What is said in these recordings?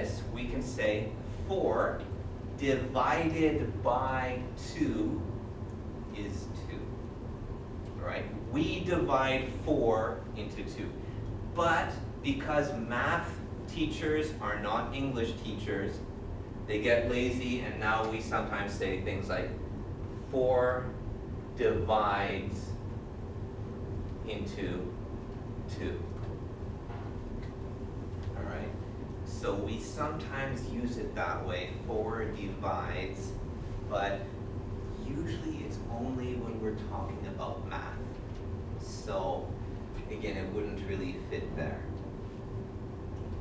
this, we can say 4 divided by 2 is 2. All right? We divide 4 into 2. But because math teachers are not English teachers, they get lazy, and now we sometimes say things like 4 divides into 2. All right? So we sometimes use it that way, 4 divides, but usually it's only when we're talking about math. So again, it wouldn't really fit there.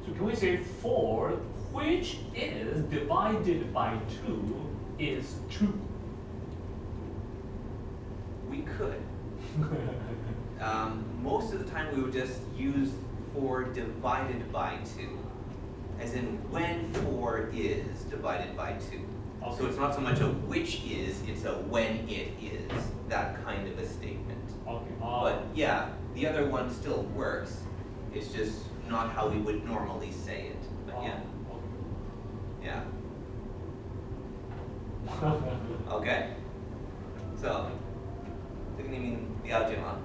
So can we say 4, which is divided by 2 is 2? We could. Most of the time we would just use 4 divided by 2, as in when 4 is divided by 2. Okay. So it's not so much a which is, it's a when it is, that kind of a statement. Okay. But yeah, the other one still works. It's just not how we would normally say it. But yeah. Okay. Yeah. Okay. So, 这个你们了解吗？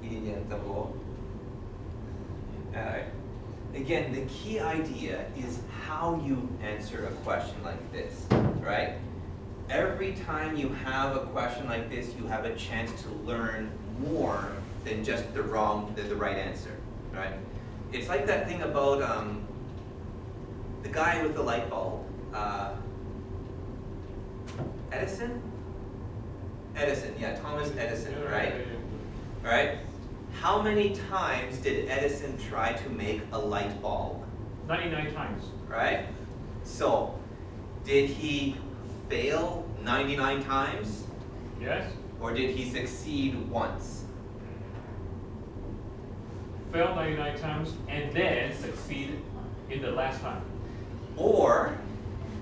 一点点怎么？ Alright. Again, the key idea is how you answer a question like this, right? Every time you have a question like this, you have a chance to learn more than just the right answer, right? It's like that thing about the guy with the light bulb, Edison? Edison, yeah, Thomas Edison, right? All right. How many times did Edison try to make a light bulb? 99 times. Right? So, did he fail 99 times? Yes. Or did he succeed once? Fail 99 times and then succeed in the last time. Or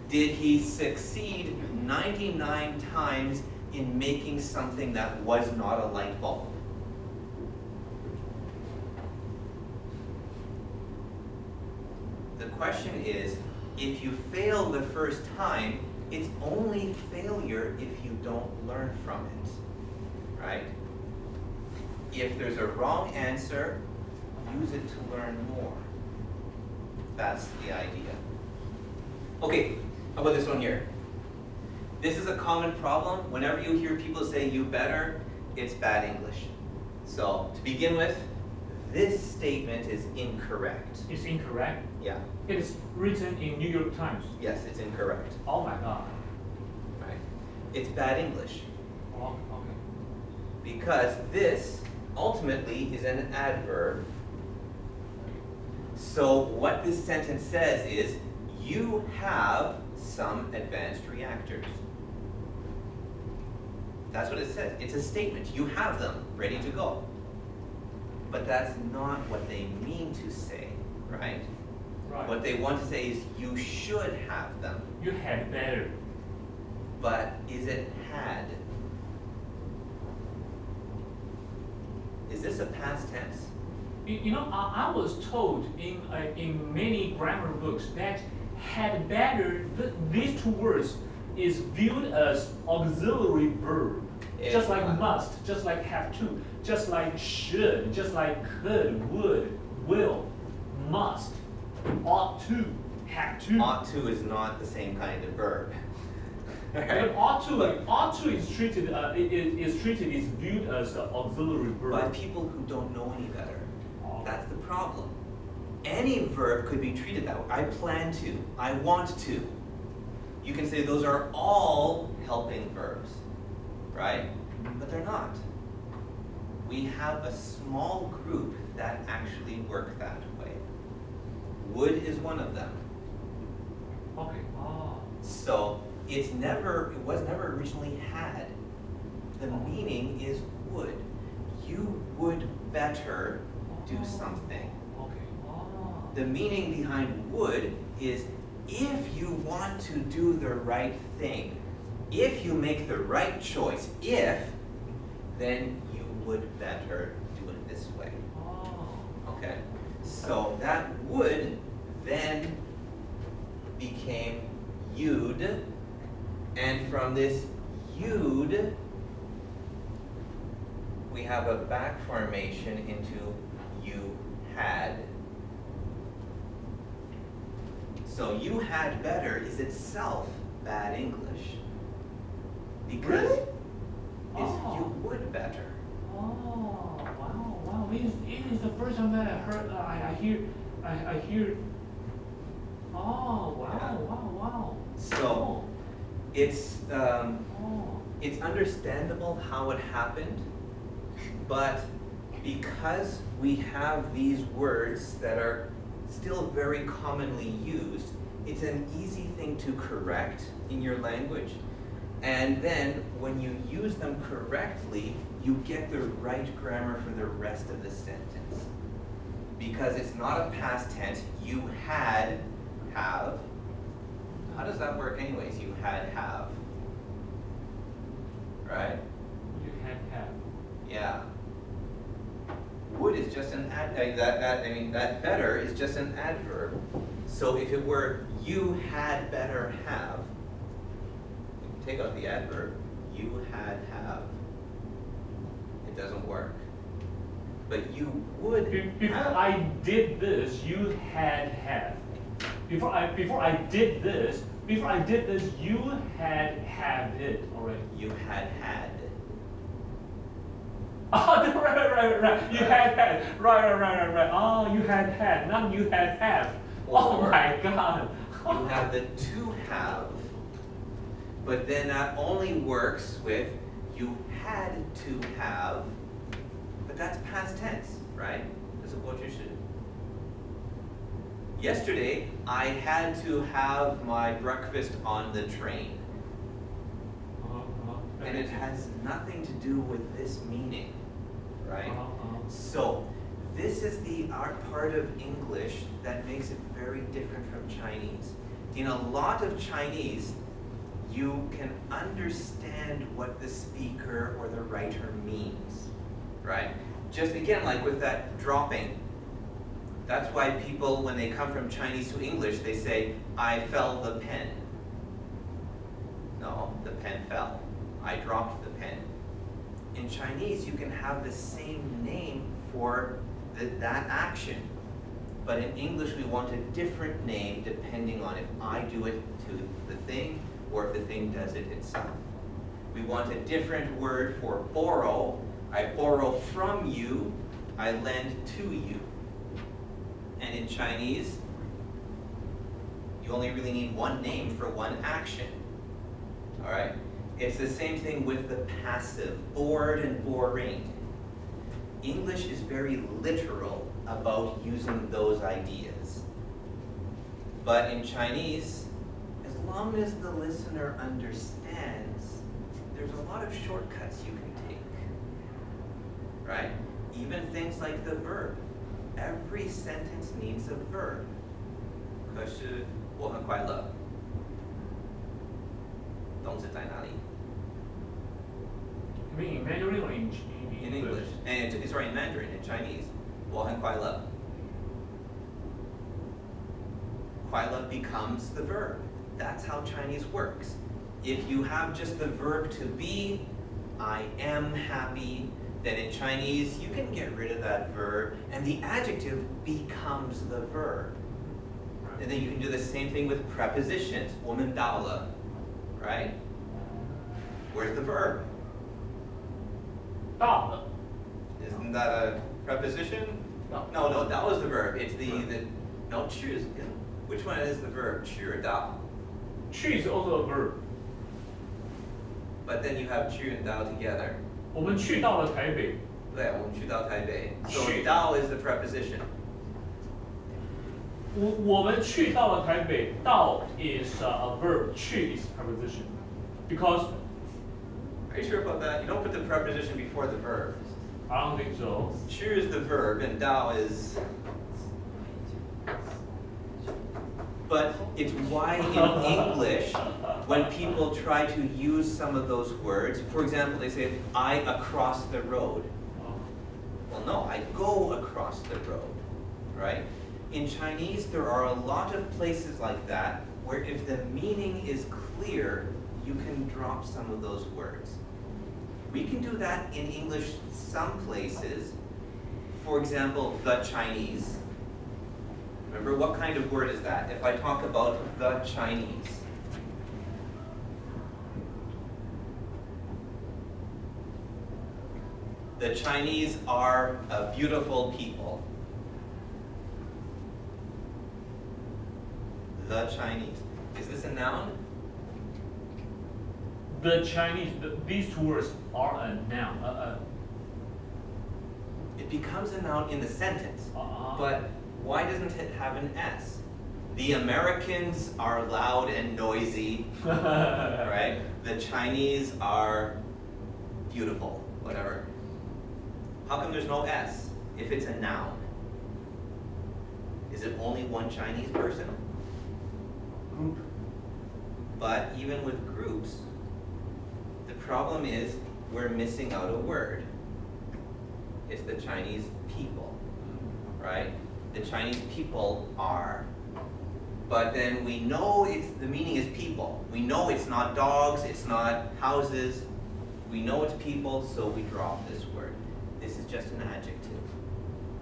did he succeed 99 times in making something that was not a light bulb? The question is, if you fail the first time, it's only failure if you don't learn from it, right? If there's a wrong answer, use it to learn more. That's the idea. Okay, how about this one here? This is a common problem. Whenever you hear people say you better, it's bad English. So to begin with, this statement is incorrect. It's incorrect? Yeah. It is written in New York Times. Yes, it's incorrect. Oh my God. Right. It's bad English. Oh, okay. Because this ultimately is an adverb. So what this sentence says is, you have some advanced reactors. That's what it says. It's a statement. You have them ready to go. But that's not what they mean to say, right? Right. What they want to say is you should have them. You had better. But is it had? Is this a past tense? You know, I was told in many grammar books that had better, these two words is viewed as auxiliary verb. Just like must, just like have to, just like should, just like could, would, will, must, ought to, have to. Ought to is not the same kind of verb. But ought to is treated is viewed as the auxiliary verb. By people who don't know any better. That's the problem. Any verb could be treated that way. I plan to, I want to. You can say those are all helping verbs, right? But they're not. We have a small group that actually work that way. Would is one of them. Okay. So it was never originally had. The meaning is would. You would better do something. Okay. The meaning behind would is if you want to do the right thing, if you make the right choice, then you would better do it this way. Okay? So that would this you'd, we have a back formation into you had. So you had better is itself bad English. Because Really? it's you would better. Oh, wow. It is the first time that I heard, I hear. Oh, wow. So it's understandable how it happened, but because we have these words that are still very commonly used, it's an easy thing to correct in your language. And then when you use them correctly, you get the right grammar for the rest of the sentence. Because it's not a past tense, you had, have. How does that work anyways? You had, have. Right? You had have. Yeah. Would is just an that better is just an adverb. So if it were you had better have, take out the adverb, you had have. It doesn't work. But you would Before have. I did this, you had have. Before I did this, you had it already. You had. Oh, right. You had. Right. Oh, you had. Not you had have. Oh Or my God. You have the to have, but then that only works with you had to have, but that's past tense, right? 这是过去式. Yesterday, I had to have my breakfast on the train. And it has nothing to do with this meaning, right? So, this is the part of English that makes it very different from Chinese. In a lot of Chinese, you can understand what the speaker or the writer means, right? Just again, like with that dropping. That's why people, when they come from Chinese to English, they say, I fell the pen. No, the pen fell. I dropped the pen. In Chinese, you can have the same name for that action. But in English, we want a different name depending on if I do it to the thing or if the thing does it itself. We want a different word for borrow. I borrow from you, I lend to you. And in Chinese, you only really need one name for one action. All right? It's the same thing with the passive, bored and boring. English is very literal about using those ideas. But in Chinese, as long as the listener understands, there's a lot of shortcuts you can take. Right? Even things like the verb. Every sentence needs a verb. 可是我很快乐。动词在哪里？ You mean in Mandarin or in English? And sorry, in Mandarin, in Chinese. 我很快乐。快乐 becomes the verb. That's how Chinese works. If you have just the verb to be, I am happy, then in Chinese you can get rid of that verb and the adjective becomes the verb. And then you can do the same thing with prepositions. 我们到了, right? Where's the verb? 到了. Isn't that a preposition? No, that was the verb. It's no, 去 is, which one is the verb? 去 or 到? 去 is also a verb. But then you have 去 and 到 together. 我们去到了台北. 对，我们去到台北. So 去 到 is the preposition. 我们去到了台北. 到 is a verb. 去 is preposition. Because Are you sure about that? You don't put the preposition before the verb. I don't think so. 去 is the verb and 到 is. But it's why in English, when people try to use some of those words, for example, they say, I across the road. Well, no, I go across the road, right? In Chinese, there are a lot of places like that where if the meaning is clear, you can drop some of those words. We can do that in English some places. For example, the Chinese. Remember, what kind of word is that? If I talk about the Chinese. The Chinese are a beautiful people. The Chinese. Is this a noun? The Chinese, these two words are a noun. It becomes a noun in the sentence, but why doesn't it have an S? The Americans are loud and noisy, right? The Chinese are beautiful, whatever. How come there's no S if it's a noun? Is it only one Chinese person? Group. But even with groups, the problem is we're missing out a word. It's the Chinese people, right? The Chinese people are. But then we know the meaning is people. We know it's not dogs, it's not houses. We know it's people, so we drop this word. This is just an adjective.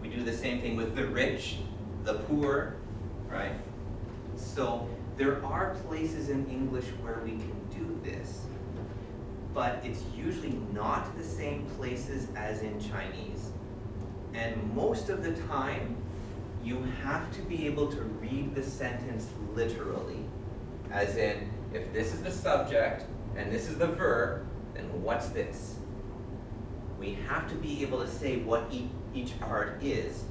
We do the same thing with the rich, the poor, right? So there are places in English where we can do this, but it's usually not the same places as in Chinese. And most of the time, you have to be able to read the sentence literally. As in, if this is the subject and this is the verb, then what's this? We have to be able to say what each part is.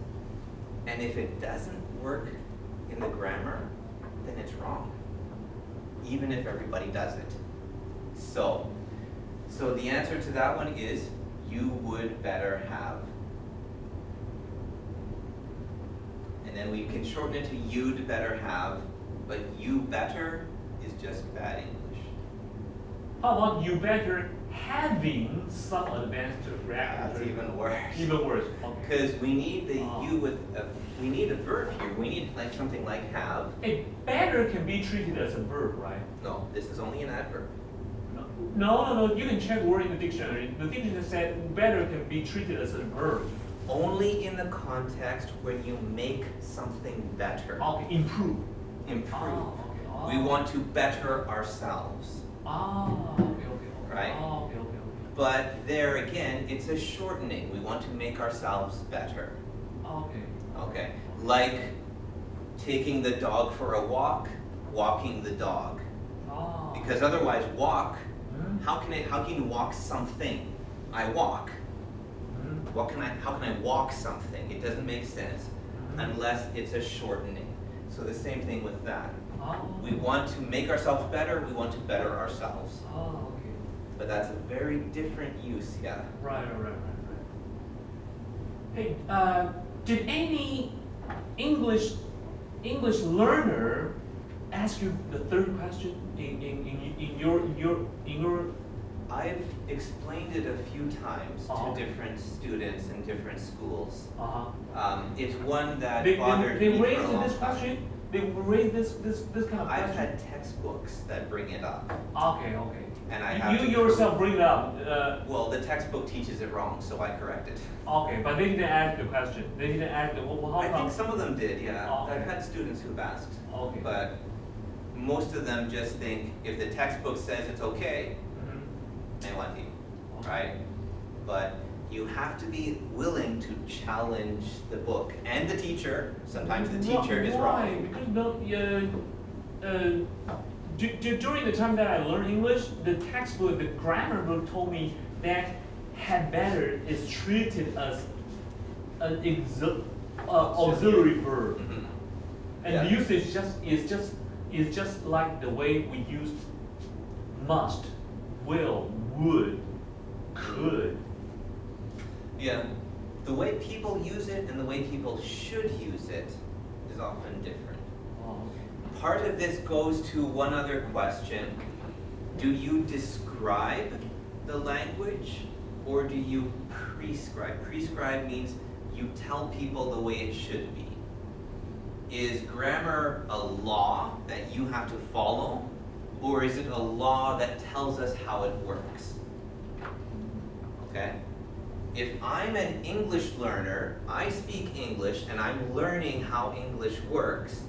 And if it doesn't work in the grammar, then it's wrong, even if everybody does it. So the answer to that one is, you would better have. And then we can shorten it to you'd better have, but you better is just bad English. How about you better having some advanced grammar? That's even worse. Even worse. Because we need the you with we need a verb here. We need like something like have. It better can be treated as a verb, right? No, this is only an adverb. No. You can check word in the dictionary. The dictionary said better can be treated as a verb. Only in the context when you make something better. Okay, improve. Improve. Okay. We want to better ourselves. Okay. Right? Okay. But there again, it's a shortening. We want to make ourselves better. Okay. Like taking the dog for a walk, walking the dog. Because otherwise, walk. How can you walk something? I walk. How can I walk something? It doesn't make sense unless it's a shortening. So the same thing with that. We want to make ourselves better, we want to better ourselves. Okay. But that's a very different use, yeah. Right. Hey, did any English learner ask you the third question in your? I've explained it a few times to different students in different schools. It's one that bothered me for a long this time. question. They raise this kind of question. I've had textbooks that bring it up. Okay. And I have you yourself bring it up. Well, the textbook teaches it wrong, so I correct it. Okay, but they didn't ask the question. They didn't ask the how I come? think some of them did, yeah. Okay. I've had students who've asked. Okay. But most of them just think if the textbook says it's okay, they want to, right? But you have to be willing to challenge the book and the teacher. Sometimes the teacher is wrong. Because during the time that I learned English, the textbook, the grammar book told me that had better is treated as an auxiliary verb, and the usage is just like the way we use must, will, would, could. Yeah, the way people use it and the way people should use it is often different. Part of this goes to one other question. Do you describe the language or do you prescribe? Prescribe means you tell people the way it should be. Is grammar a law that you have to follow, or is it a law that tells us how it works? Okay? If I'm an English learner, I speak English and I'm learning how English works,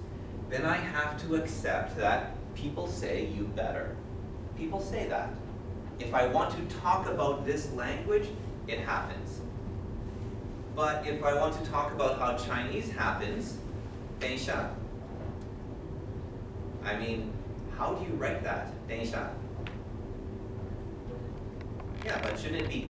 then I have to accept that people say you better. People say that. If I want to talk about this language, it happens. But if I want to talk about how Chinese happens, 等一下. I mean, how do you write that? 等一下. Yeah, but shouldn't it be